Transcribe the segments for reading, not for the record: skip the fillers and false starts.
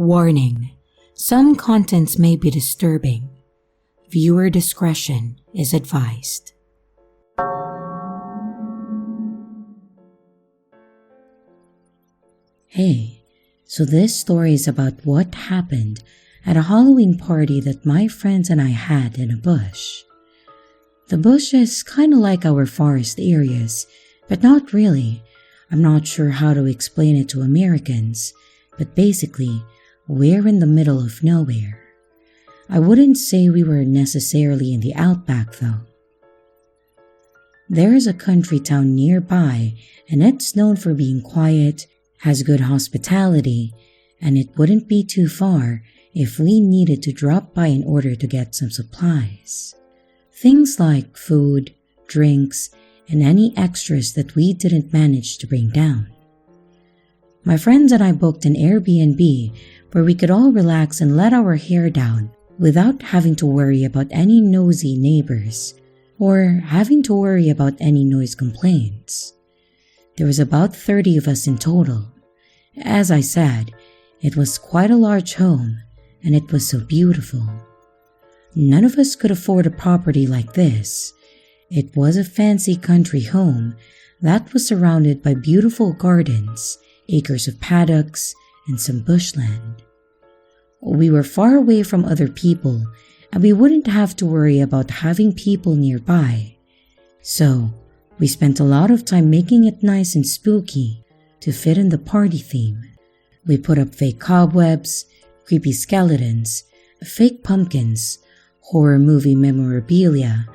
Warning: some contents may be disturbing. Viewer discretion is advised. Hey, so this story is about what happened at a Halloween party that my friends and I had in a bush. The bush is kinda like our forest areas, but not really. I'm not sure how to explain it to Americans, but basically, we're in the middle of nowhere. I wouldn't say we were necessarily in the outback though. There is a country town nearby, and it's known for being quiet, has good hospitality, and it wouldn't be too far if we needed to drop by in order to get some supplies. Things like food, drinks, and any extras that we didn't manage to bring down. My friends and I booked an Airbnb where we could all relax and let our hair down without having to worry about any nosy neighbors or having to worry about any noise complaints. There was about 30 of us in total. As I said, it was quite a large home, and it was so beautiful. None of us could afford a property like this. It was a fancy country home that was surrounded by beautiful gardens, acres of paddocks, and some bushland. We were far away from other people, and we wouldn't have to worry about having people nearby. So, we spent a lot of time making it nice and spooky to fit in the party theme. We put up fake cobwebs, creepy skeletons, fake pumpkins, horror movie memorabilia,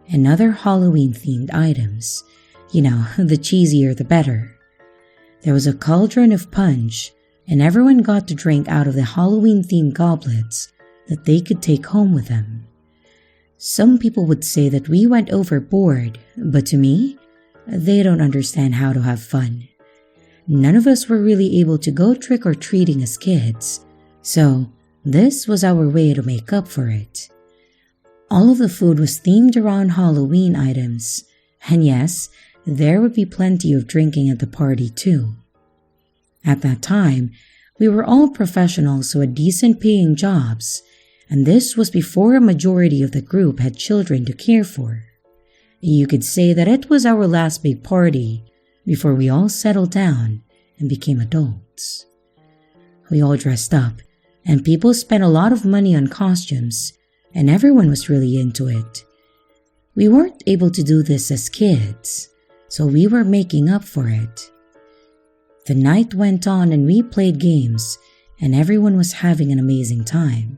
and other Halloween-themed items. You know, the cheesier the better. There was a cauldron of punch, and everyone got to drink out of the Halloween-themed goblets that they could take home with them. Some people would say that we went overboard, but to me, they don't understand how to have fun. None of us were really able to go trick-or-treating as kids, so this was our way to make up for it. All of the food was themed around Halloween items, and yes, there would be plenty of drinking at the party too. At that time, we were all professionals who had decent paying jobs, and this was before a majority of the group had children to care for. You could say that it was our last big party before we all settled down and became adults. We all dressed up, and people spent a lot of money on costumes, and everyone was really into it. We weren't able to do this as kids, so we were making up for it. The night went on and we played games, and everyone was having an amazing time.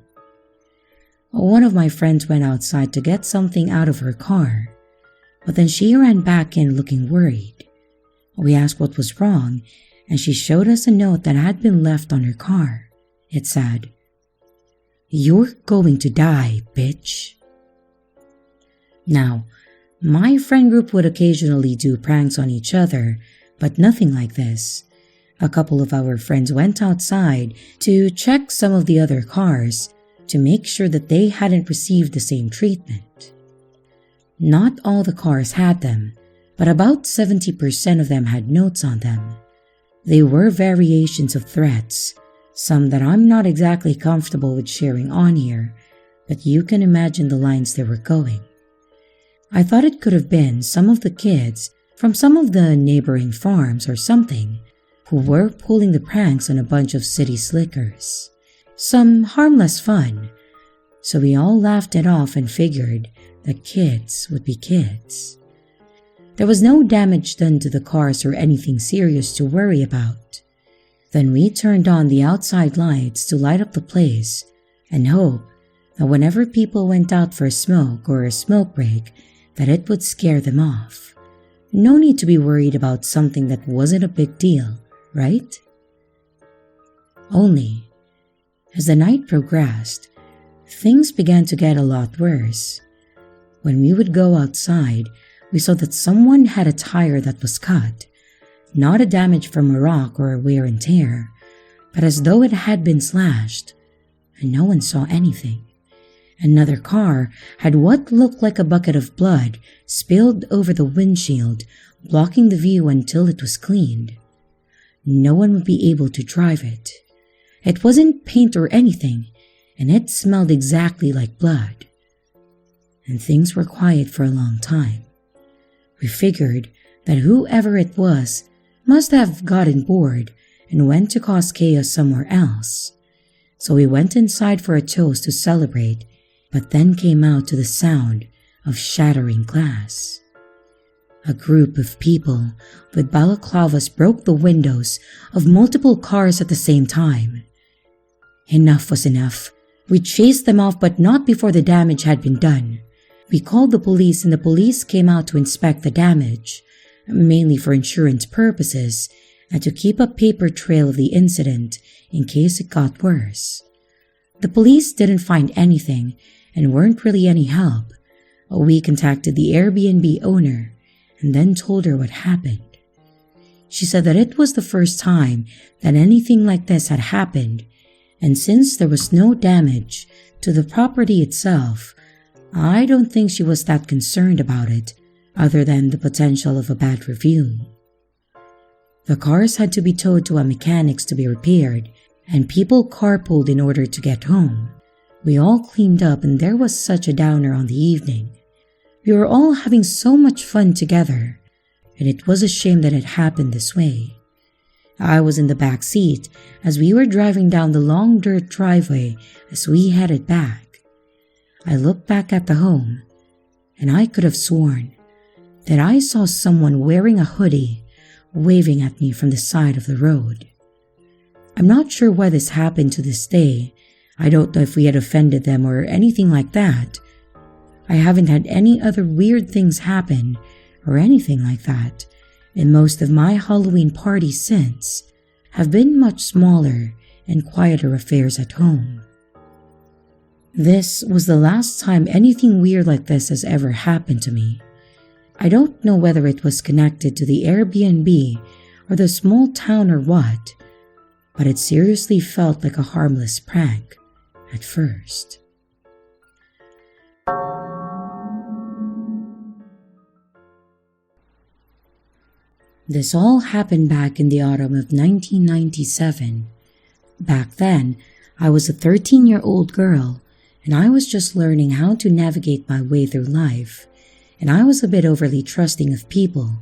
One of my friends went outside to get something out of her car, but then she ran back in looking worried. We asked what was wrong, and she showed us a note that had been left on her car. It said, "You're going to die, bitch." Now, my friend group would occasionally do pranks on each other, but nothing like this. A couple of our friends went outside to check some of the other cars to make sure that they hadn't received the same treatment. Not all the cars had them, but about 70% of them had notes on them. They were variations of threats, some that I'm not exactly comfortable with sharing on here, but you can imagine the lines they were going. I thought it could have been some of the kids from some of the neighboring farms or something who were pulling the pranks on a bunch of city slickers. Some harmless fun, so we all laughed it off and figured that kids would be kids. There was no damage done to the cars or anything serious to worry about. Then we turned on the outside lights to light up the place and hope that whenever people went out for a smoke or a smoke break, that it would scare them off. No need to be worried about something that wasn't a big deal, right? Only, as the night progressed, things began to get a lot worse. When we would go outside, we saw that someone had a tire that was cut, not a damage from a rock or a wear and tear, but as though it had been slashed, and no one saw anything. Another car had what looked like a bucket of blood spilled over the windshield, blocking the view until it was cleaned. No one would be able to drive it. It wasn't paint or anything, and it smelled exactly like blood. And things were quiet for a long time. We figured that whoever it was must have gotten bored and went to cause chaos somewhere else. So we went inside for a toast to celebrate, but then came out to the sound of shattering glass. A group of people with balaclavas broke the windows of multiple cars at the same time. Enough was enough. We chased them off, but not before the damage had been done. We called the police, and the police came out to inspect the damage, mainly for insurance purposes and to keep a paper trail of the incident in case it got worse. The police didn't find anything and weren't really any help. We contacted the Airbnb owner and then told her what happened. She said that it was the first time that anything like this had happened, and since there was no damage to the property itself, I don't think she was that concerned about it, other than the potential of a bad review. The cars had to be towed to a mechanic's to be repaired, and people carpooled in order to get home. We all cleaned up, and there was such a downer on the evening. We were all having so much fun together, and it was a shame that it happened this way. I was in the back seat as we were driving down the long dirt driveway as we headed back. I looked back at the home, and I could have sworn that I saw someone wearing a hoodie waving at me from the side of the road. I'm not sure why this happened to this day. I don't know if we had offended them or anything like that. I haven't had any other weird things happen or anything like that, and most of my Halloween parties since have been much smaller and quieter affairs at home. This was the last time anything weird like this has ever happened to me. I don't know whether it was connected to the Airbnb or the small town or what, but it seriously felt like a harmless prank at first. This all happened back in the autumn of 1997. Back then, I was a 13-year-old girl, and I was just learning how to navigate my way through life, and I was a bit overly trusting of people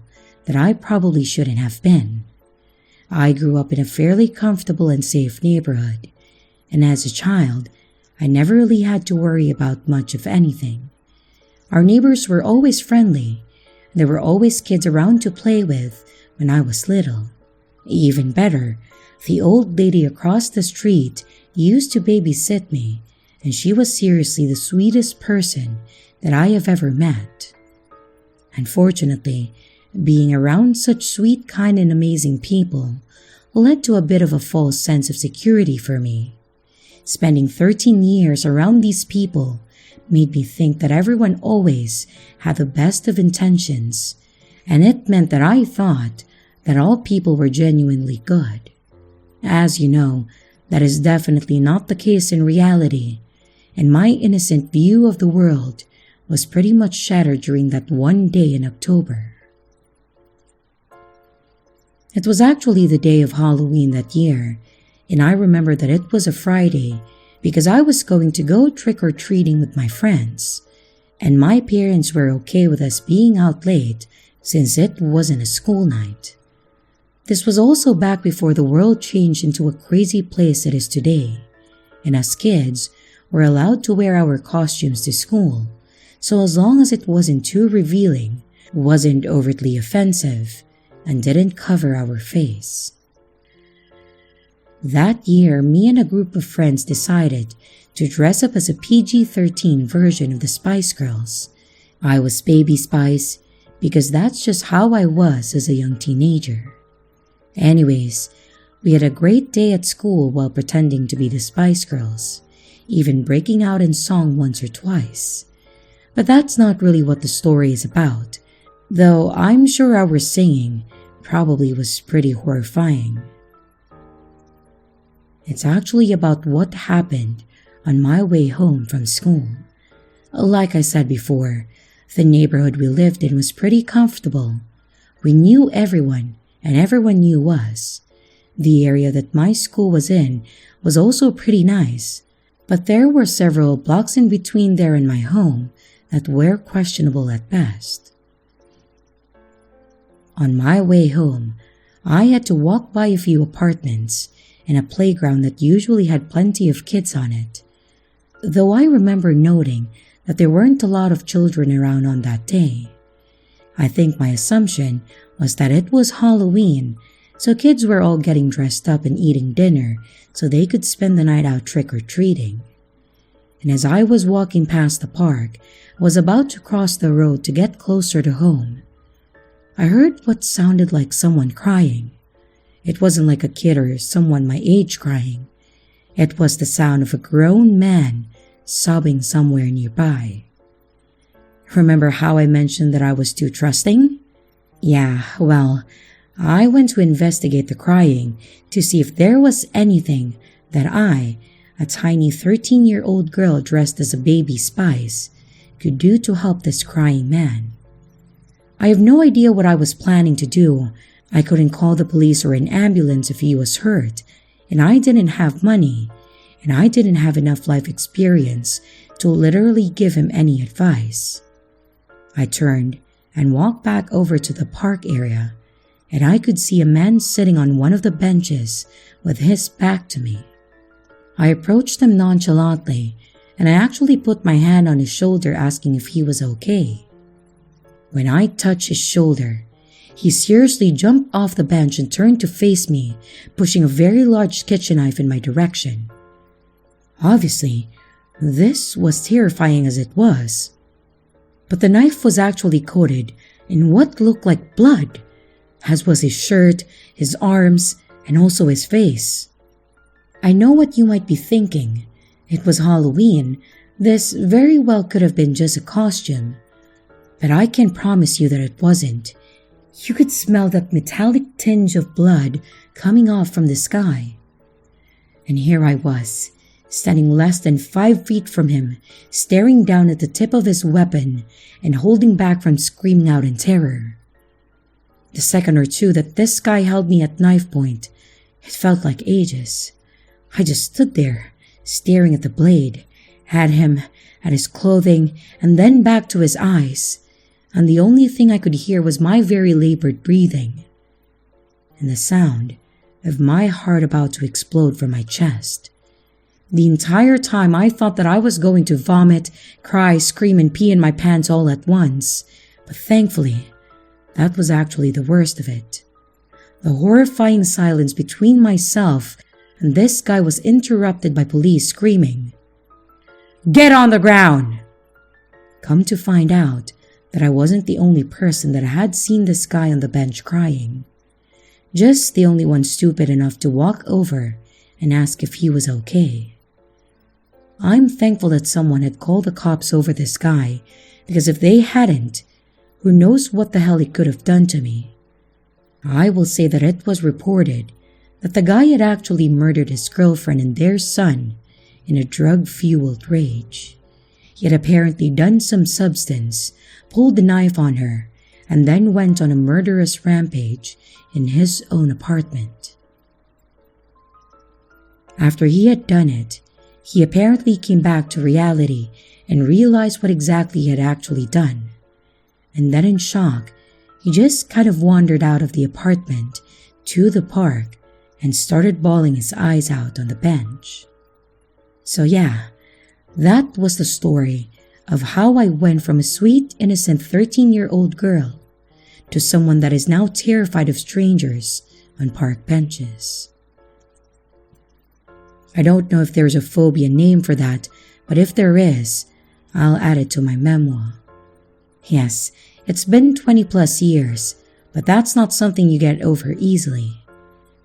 that I probably shouldn't have been. I grew up in a fairly comfortable and safe neighborhood, and as a child, I never really had to worry about much of anything. Our neighbors were always friendly. There were always kids around to play with when I was little. Even better, the old lady across the street used to babysit me, and she was seriously the sweetest person that I have ever met. Unfortunately, being around such sweet, kind, and amazing people led to a bit of a false sense of security for me. Spending 13 years around these people made me think that everyone always had the best of intentions, and it meant that I thought that all people were genuinely good. As you know, that is definitely not the case in reality, and my innocent view of the world was pretty much shattered during that one day in October. It was actually the day of Halloween that year, and I remember that it was a Friday because I was going to go trick-or-treating with my friends, and my parents were okay with us being out late since it wasn't a school night. This was also back before the world changed into a crazy place it is today, and us kids were allowed to wear our costumes to school, so as long as it wasn't too revealing, wasn't overtly offensive, and didn't cover our face. That year, me and a group of friends decided to dress up as a PG-13 version of the Spice Girls. I was Baby Spice because that's just how I was as a young teenager. Anyways, we had a great day at school while pretending to be the Spice Girls, even breaking out in song once or twice. But that's not really what the story is about, though I'm sure our singing probably was pretty horrifying. It's actually about what happened on my way home from school. Like I said before, the neighborhood we lived in was pretty comfortable. We knew everyone, and everyone knew us. The area that my school was in was also pretty nice, but there were several blocks in between there and my home that were questionable at best. On my way home, I had to walk by a few apartments and a playground that usually had plenty of kids on it, though I remember noting that there weren't a lot of children around on that day. I think my assumption was that it was Halloween, so kids were all getting dressed up and eating dinner so they could spend the night out trick-or-treating. And as I was walking past the park, I was about to cross the road to get closer to home. I heard what sounded like someone crying. It wasn't like a kid or someone my age crying. It was the sound of a grown man sobbing somewhere nearby. Remember how I mentioned that I was too trusting? Yeah, well, I went to investigate the crying to see if there was anything that I, a tiny 13-year-old girl dressed as a baby Spice, could do to help this crying man. I have no idea what I was planning to do. I couldn't call the police or an ambulance if he was hurt, and I didn't have money, and I didn't have enough life experience to literally give him any advice. I turned and walked back over to the park area, and I could see a man sitting on one of the benches with his back to me. I approached him nonchalantly, and I actually put my hand on his shoulder asking if he was okay. When I touched his shoulder, he seriously jumped off the bench and turned to face me, pushing a very large kitchen knife in my direction. Obviously, this was terrifying as it was, but the knife was actually coated in what looked like blood, as was his shirt, his arms, and also his face. I know what you might be thinking. It was Halloween. This very well could have been just a costume. But I can promise you that it wasn't. You could smell that metallic tinge of blood coming off from the sky. And here I was, standing less than 5 feet from him, staring down at the tip of his weapon and holding back from screaming out in terror. The second or two that this guy held me at knife point, it felt like ages. I just stood there, staring at the blade, at him, at his clothing, and then back to his eyes, and the only thing I could hear was my very labored breathing, and the sound of my heart about to explode from my chest. The entire time I thought that I was going to vomit, cry, scream, and pee in my pants all at once, but thankfully, that was actually the worst of it. The horrifying silence between myself and this guy was interrupted by police screaming, "Get on the ground!" Come to find out that I wasn't the only person that had seen this guy on the bench crying. Just the only one stupid enough to walk over and ask if he was okay. I'm thankful that someone had called the cops over this guy, because if they hadn't, who knows what the hell he could have done to me. I will say that it was reported that the guy had actually murdered his girlfriend and their son in a drug-fueled rage. He had apparently done some substance, pulled the knife on her, and then went on a murderous rampage in his own apartment. After he had done it, he apparently came back to reality and realized what exactly he had actually done. And then in shock, he just kind of wandered out of the apartment to the park and started bawling his eyes out on the bench. So yeah, that was the story of how I went from a sweet, innocent 13-year-old girl to someone that is now terrified of strangers on park benches. I don't know if there's a phobia name for that, but if there is, I'll add it to my memoir. Yes, it's been 20 plus years, but that's not something you get over easily.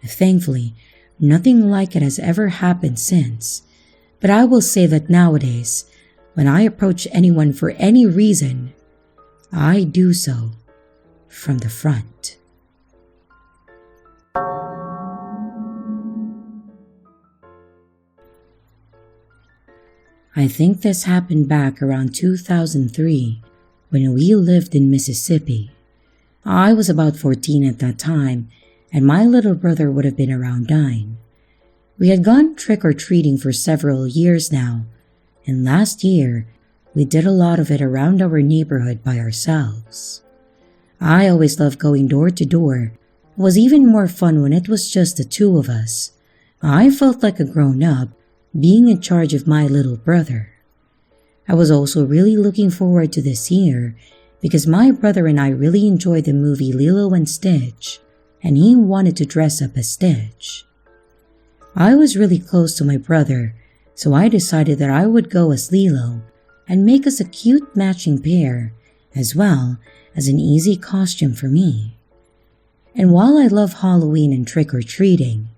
Thankfully, nothing like it has ever happened since, but I will say that nowadays, when I approach anyone for any reason, I do so from the front. I think this happened back around 2003 when we lived in Mississippi. I was about 14 at that time, and my little brother would have been around 9. We had gone trick-or-treating for several years now, and last year, we did a lot of it around our neighborhood by ourselves. I always loved going door to door. It was even more fun when it was just the two of us. I felt like a grown-up, being in charge of my little brother. I was also really looking forward to this year because my brother and I really enjoyed the movie Lilo and Stitch, and he wanted to dress up as Stitch. I was really close to my brother, so I decided that I would go as Lilo and make us a cute matching pair, as well as an easy costume for me. And while I love Halloween and trick-or-treating,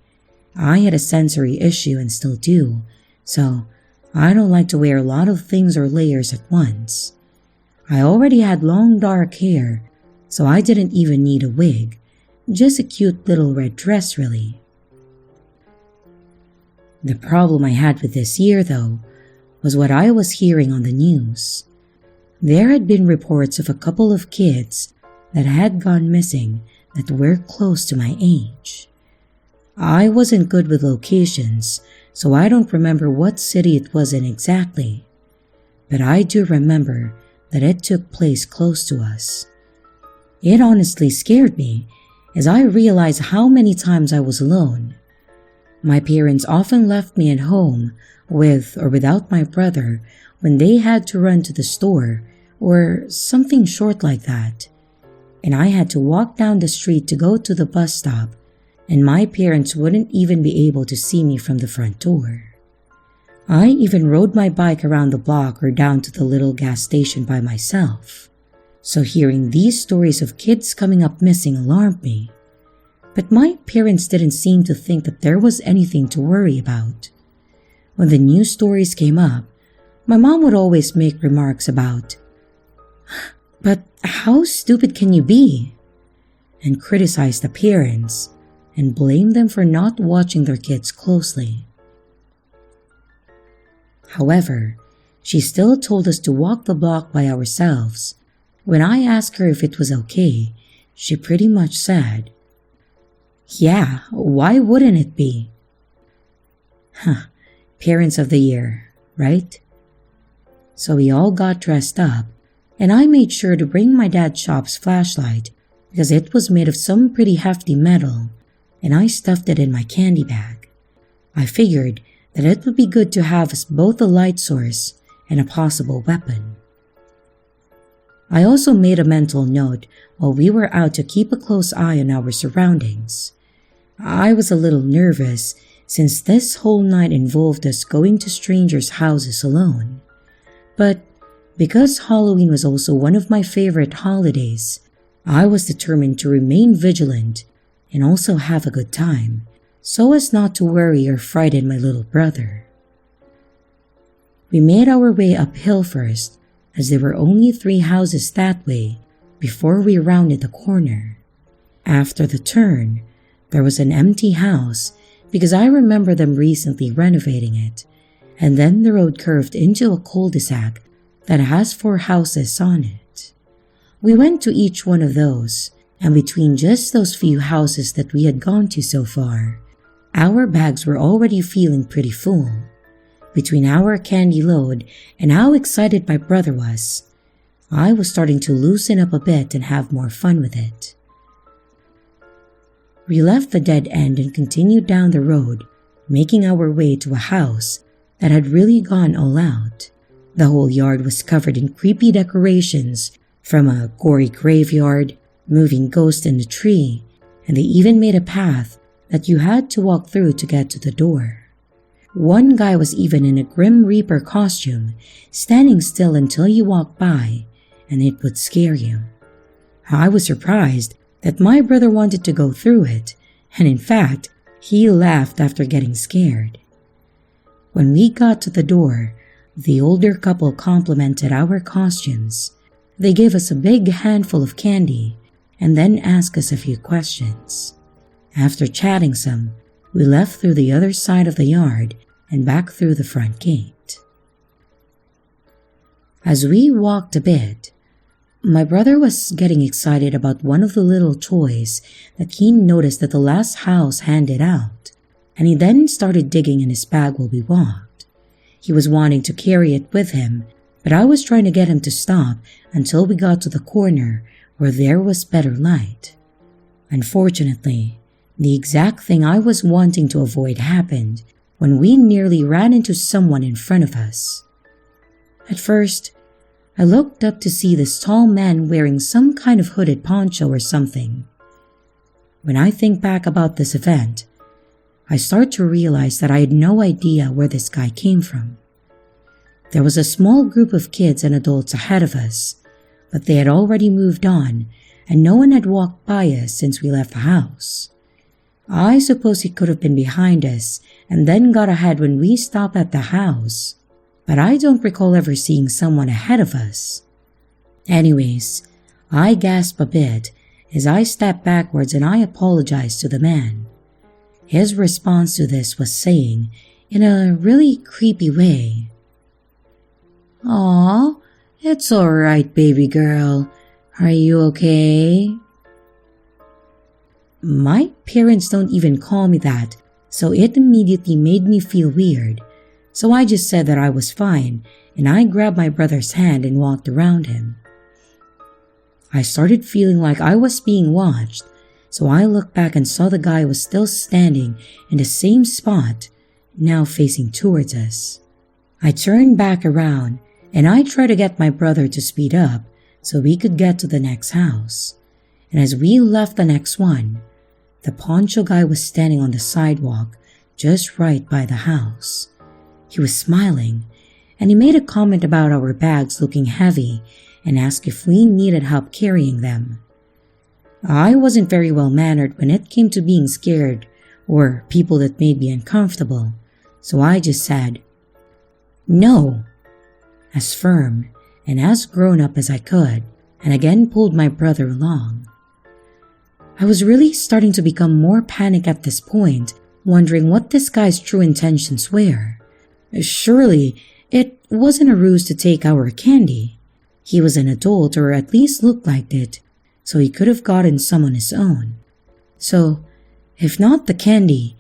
I had a sensory issue and still do, so I don't like to wear a lot of things or layers at once. I already had long dark hair, so I didn't even need a wig, just a cute little red dress really. The problem I had with this year, though, was what I was hearing on the news. There had been reports of a couple of kids that had gone missing that were close to my age. I wasn't good with locations, so I don't remember what city it was in exactly, but I do remember that it took place close to us. It honestly scared me as I realized how many times I was alone. My parents often left me at home with or without my brother when they had to run to the store or something short like that, and I had to walk down the street to go to the bus stop, and my parents wouldn't even be able to see me from the front door. I even rode my bike around the block or down to the little gas station by myself, so hearing these stories of kids coming up missing alarmed me. But my parents didn't seem to think that there was anything to worry about. When the news stories came up, my mom would always make remarks about, "But how stupid can you be?" and criticize the parents and blame them for not watching their kids closely. However, she still told us to walk the block by ourselves. When I asked her if it was okay, she pretty much said, "Yeah, why wouldn't it be?" Parents of the year, right? So we all got dressed up, and I made sure to bring my dad's shop's flashlight because it was made of some pretty hefty metal, and I stuffed it in my candy bag. I figured that it would be good to have as both a light source and a possible weapon. I also made a mental note while we were out to keep a close eye on our surroundings. I was a little nervous since this whole night involved us going to strangers' houses alone. But because Halloween was also one of my favorite holidays, I was determined to remain vigilant and also have a good time, so as not to worry or frighten my little brother. We made our way uphill first, as there were only 3 houses that way before we rounded the corner. After the turn, there was an empty house because I remember them recently renovating it, and then the road curved into a cul-de-sac that has 4 houses on it. We went to each one of those, and between just those few houses that we had gone to so far, our bags were already feeling pretty full. Between our candy load and how excited my brother was, I was starting to loosen up a bit and have more fun with it. We left the dead end and continued down the road, making our way to a house that had really gone all out. The whole yard was covered in creepy decorations, from a gory graveyard, moving ghost in the tree, and they even made a path that you had to walk through to get to the door. One guy was even in a Grim Reaper costume, standing still until you walked by, and it would scare you. I was surprised that my brother wanted to go through it, and in fact, he laughed after getting scared. When we got to the door, the older couple complimented our costumes. They gave us a big handful of candy and then asked us a few questions. After chatting some, we left through the other side of the yard and back through the front gate. As we walked a bit, My brother was getting excited about one of the little toys that he noticed that the last house handed out, and he then started digging in his bag while we walked. He was wanting to carry it with him, but I was trying to get him to stop until we got to the corner where there was better light. Unfortunately, the exact thing I was wanting to avoid happened when we nearly ran into someone in front of us. At first, I looked up to see this tall man wearing some kind of hooded poncho or something. When I think back about this event, I start to realize that I had no idea where this guy came from. There was a small group of kids and adults ahead of us, but they had already moved on and no one had walked by us since we left the house. I suppose he could have been behind us and then got ahead when we stopped at the house, but I don't recall ever seeing someone ahead of us. Anyways, I gasped a bit as I stepped backwards and I apologized to the man. His response to this was saying, in a really creepy way, "Aw, it's alright, baby girl. Are you okay?" My parents don't even call me that, so it immediately made me feel weird. So I just said that I was fine, and I grabbed my brother's hand and walked around him. I started feeling like I was being watched, so I looked back and saw the guy was still standing in the same spot, now facing towards us. I turned back around, and I tried to get my brother to speed up so we could get to the next house. And as we left the next one, the poncho guy was standing on the sidewalk just right by the house. He was smiling, and he made a comment about our bags looking heavy and asked if we needed help carrying them. I wasn't very well mannered when it came to being scared or people that made me uncomfortable, so I just said, "No," as firm and as grown up as I could, and again pulled my brother along. I was really starting to become more panicked at this point, wondering what this guy's true intentions were. Surely, it wasn't a ruse to take our candy. He was an adult, or at least looked like it, so he could have gotten some on his own. So, if not the candy,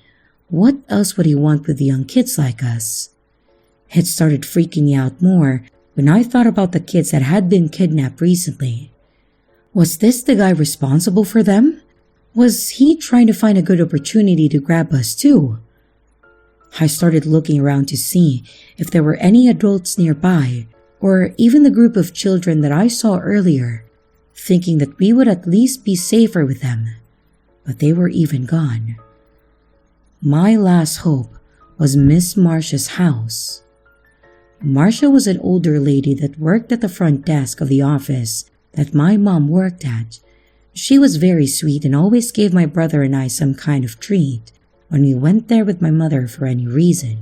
what else would he want with the young kids like us? It started freaking me out more when I thought about the kids that had been kidnapped recently. Was this the guy responsible for them? Was he trying to find a good opportunity to grab us too? I started looking around to see if there were any adults nearby, or even the group of children that I saw earlier, thinking that we would at least be safer with them, but they were even gone. My last hope was Miss Marcia's house. Marcia was an older lady that worked at the front desk of the office that my mom worked at. She was very sweet and always gave my brother and I some kind of treat when we went there with my mother for any reason.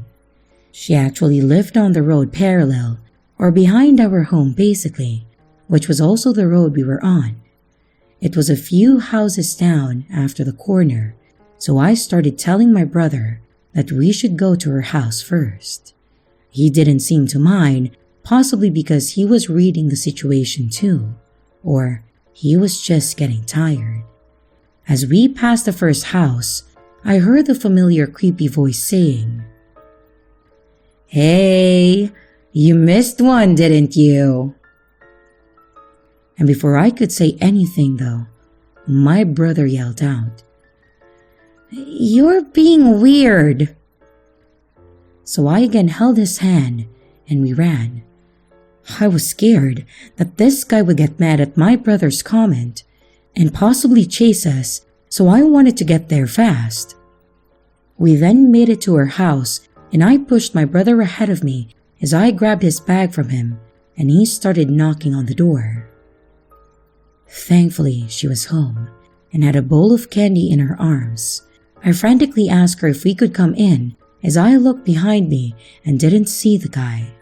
She actually lived on the road parallel, or behind our home basically, which was also the road we were on. It was a few houses down after the corner, so I started telling my brother that we should go to her house first. He didn't seem to mind, possibly because he was reading the situation too, or he was just getting tired. As we passed the first house, I heard the familiar creepy voice saying, "Hey, you missed one, didn't you?" And before I could say anything though, my brother yelled out, "You're being weird." So I again held his hand and we ran. I was scared that this guy would get mad at my brother's comment and possibly chase us, so I wanted to get there fast. We then made it to her house, and I pushed my brother ahead of me as I grabbed his bag from him and he started knocking on the door. Thankfully, she was home and had a bowl of candy in her arms. I frantically asked her if we could come in as I looked behind me and didn't see the guy.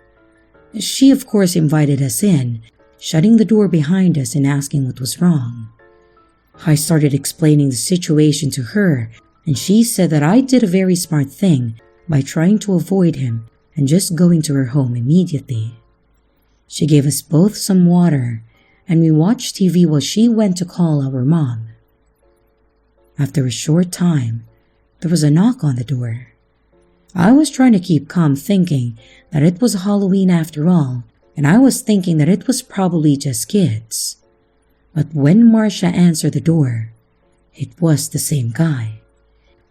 She of course invited us in, shutting the door behind us and asking what was wrong. I started explaining the situation to her, and she said that I did a very smart thing by trying to avoid him and just going to her home immediately. She gave us both some water, and we watched TV while she went to call our mom. After a short time, there was a knock on the door. I was trying to keep calm, thinking that it was Halloween after all, and I was thinking that it was probably just kids. But when Marcia answered the door, it was the same guy.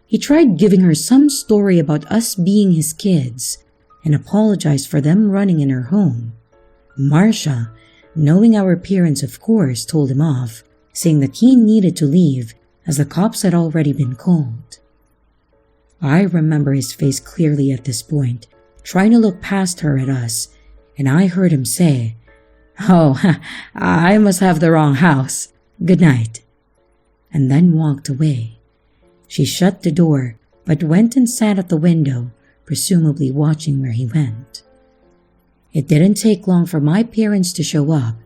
He tried giving her some story about us being his kids and apologized for them running in her home. Marcia, knowing our appearance, of course, told him off, saying that he needed to leave as the cops had already been called. I remember his face clearly at this point, trying to look past her at us, and I heard him say, "Oh, I must have the wrong house. Good night," and then walked away. She shut the door, but went and sat at the window, presumably watching where he went. It didn't take long for my parents to show up,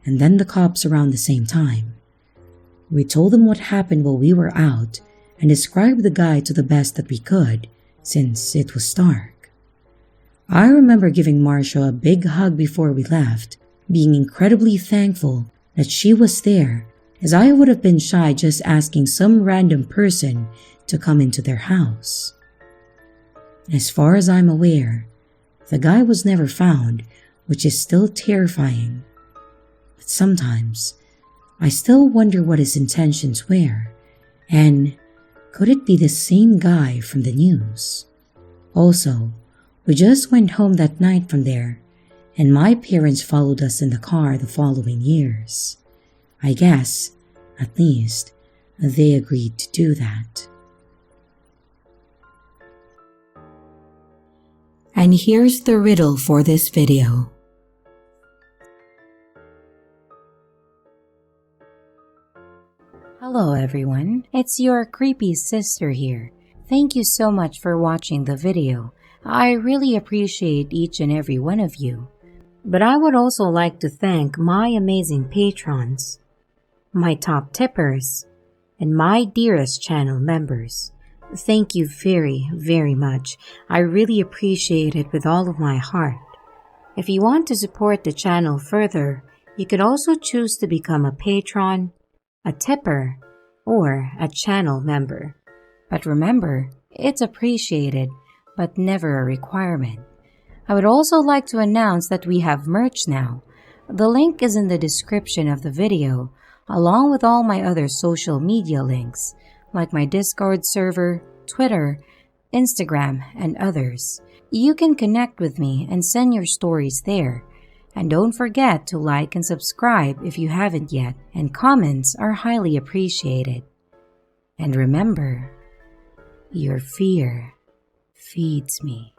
and then the cops around the same time. We told them what happened while we were out and described the guy to the best that we could, since it was dark. I remember giving Marcia a big hug before we left, being incredibly thankful that she was there, as I would have been shy just asking some random person to come into their house. As far as I'm aware, the guy was never found, which is still terrifying. But sometimes, I still wonder what his intentions were, and could it be the same guy from the news? Also, we just went home that night from there, and my parents followed us in the car the following years. I guess, at least, they agreed to do that. And here's the riddle for this video. Hello everyone, it's your creepy sister here. Thank you so much for watching the video. I really appreciate each and every one of you. But I would also like to thank my amazing patrons, my top tippers, and my dearest channel members. Thank you very, very much. I really appreciate it with all of my heart. If you want to support the channel further, you could also choose to become a patron, a tipper, or a channel member. But remember, it's appreciated, but never a requirement. I would also like to announce that we have merch now. The link is in the description of the video, along with all my other social media links, like my Discord server, Twitter, Instagram, and others. You can connect with me and send your stories there. And don't forget to like and subscribe if you haven't yet, and comments are highly appreciated. And remember, your fear feeds me.